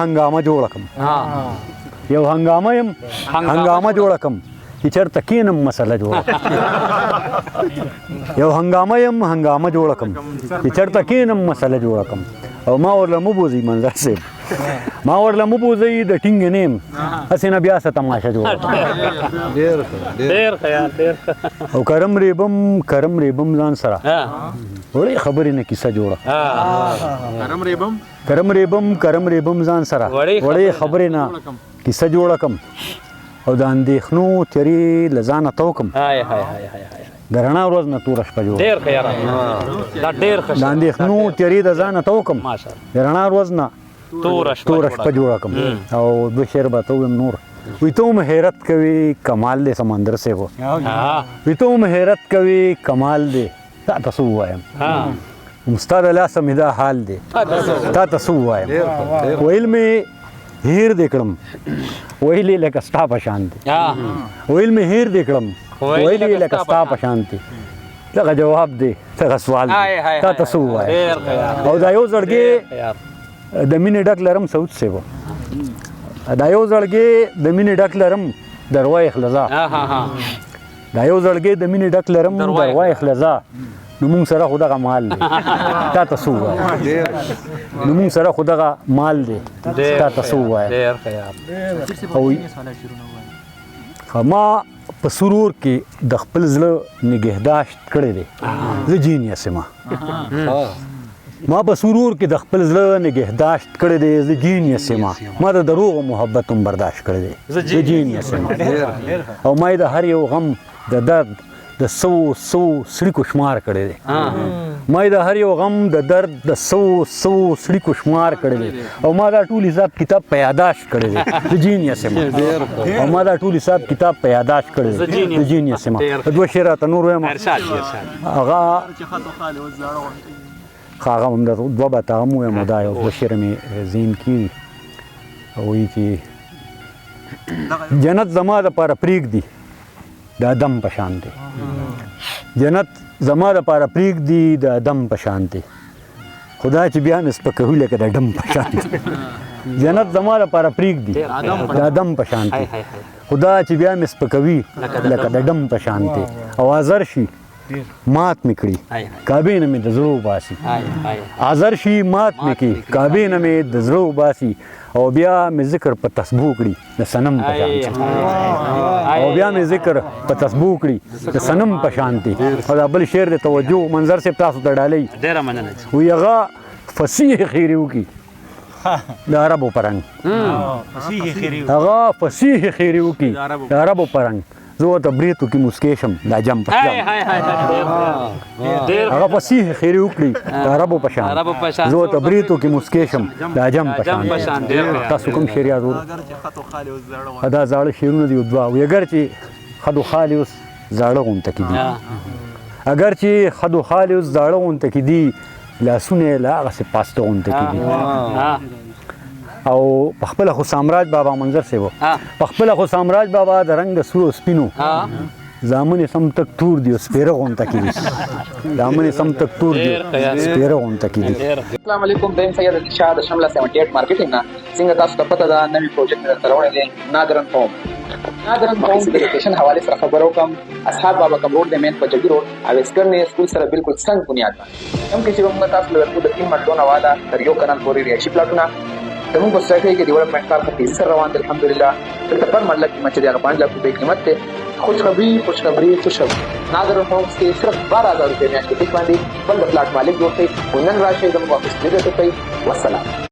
هنګامه جوړه کړم یو هنګامه جوړه کړم چې چېرته کښېنم مسله جوړه یو هنګامه جوړه کړم چې چېرته کښېنم مسله جوړه کړم او ما ورله مبوځي منظر صاحب ما ورله مبوځي د ټینګ نیم هسې نه بیا څه تماشه جوړه او کرم ریبم ځان سره وړې خبرې نه کیسه جوړه کرم ریبم ځان سره وړې خبرې نه کیسه جوړه کړم او د اندېښنو تیرې له ځانه توکم د رڼا ورځ نه توره شپه جوړه د اندېښنو تیرې د ځانه توکم د رڼا ورځ نه توره شپه جوړه کړم او دوه شعر به ته ویم نور وی تو حیرت کوي کمال دی سمندر صاحب وی تو حیرت کوي کمال دی تا ته څه ووایم ستا د لاسه مې دا حال دی تا ته څه ووایم ویل مې هیر دې کړم ویل یې لکه ستا په شان دی ویل مې هیر دې کړم ویل یې لکه ستا په شان دی دغه جواب دی دغه سوال دی تا ته څه ووایم او دا یو زړګی د مینې ډک لرم سعود صاحب دا یو زړګی د مینې ډک لرم دروای خلزا دا یو زړګی د مینې ډک لرم دروای خلزا نو مونږ سره خو دغه مال دی تا ته څه ووایم نو مونږ سره خو دغه مال دی تا ته څه ووایم ما په سرور کې د خپل زړه نګهداشت کړی دی زه جینیس یم ما په سرور کې د خپل زړه نګهداشت کړی دی زه جینیس یم ما د دروغ او محبت هم برداشت کړی دی زه جینیس یم او ما د هر یو غم د درد د سو سړي کو شمار کړی دی ما د هر یو غم د درد د سو سړي کو شمار کړی دی او ما دا ټول حساب کتاب په یاداشت کړی دی زه جینیس یم او ما دا ټول حساب کتاب په یاداشت کړی دی زه جینیس یم دوه شعر راته نور وایم هغه هم د دوه به ته هم ووایم دا یو دوه شعر مې ذهن کې وایي چې جنت زما دپاره پرېږدي د ادم په شان دی جنت زما دپاره پرېږدي د ادم په شان دی خدا چې بیا مې سپکوي لکه د ډم په شان دی جنت زما دپاره پرېږدي د ادم په شان دی خدا چې بیا مې سپکوي لکه د ډم په شان دی او حاضر شي مات مې کړي کعبې نه مې د زړه وباسي حاضر شي مات مې کړي کعبې نه مې د زړه وباسي او بیا مې ذکر په تسبو کړي د صنم په شان او بیا مې ذکر په تسبو کړي د صنم په شان دی او دا بل شعر د توجه منظر صاحب تاسو ته ډالۍ وایي هغه فصیح خیرې وکړي د عربو په رنګ هغه فصیح خیرې وکړي د عربو په رنګ زه ورته بریتو کې مسکی شم دا جم په شم هغه فصیح خیرې وکړي د عربو په شان زه ورته بریتو کې مسکی شم دا جم په شان تاسو کوم شعر یاد ورو دا زاړه شعرونه دي دوه وي اگر چې خدو خالي اوس زاړه غونته کې دي اگر چې خدو خالي اوس زاړه غونته کې دي لاسونه یې لا هغسې پاسته غونته کې دي او په خپله خو سامراج بابا منظر صاحب په خپله خو سامراج بابا د رنګ د سرو سپینو زامن یې سم تک تور دي او سپېره غونته کې دي زامن یې سم تک تور دي سپېره غونته کې دي السلام علیکم دیم سید علی شاه د شمله 78 مارکیټینګ نه څنګه تاسو ته پته ده نوی پروجیکټ درته راوړی دی نادرن هوم د لوکیشن حوالې سره خبر وکړم اصحاب بابا کم روډ د مین په جګي روډ او اسکرن سکول سره بالکل څنګ بنیاد باندې هم کې چې موږ تاسو له ورکو د 3 مټلونه والا تر یو کانال پورې ریاشي پلاټونه زموږ په سټراتیژي کې ډیولپمنٹ کار په تیزی سره روان دی الحمدلله دلته پر مطلب قیمت چې د 5 لک روپۍ قیمت دی خوشخبری نادر ہومز کې صرف 12000 روپۍ میاشتې باندې بل د پلاټ مالک جوړ کړئ نن راشئ زموږ آفس کې درته کوي والسلام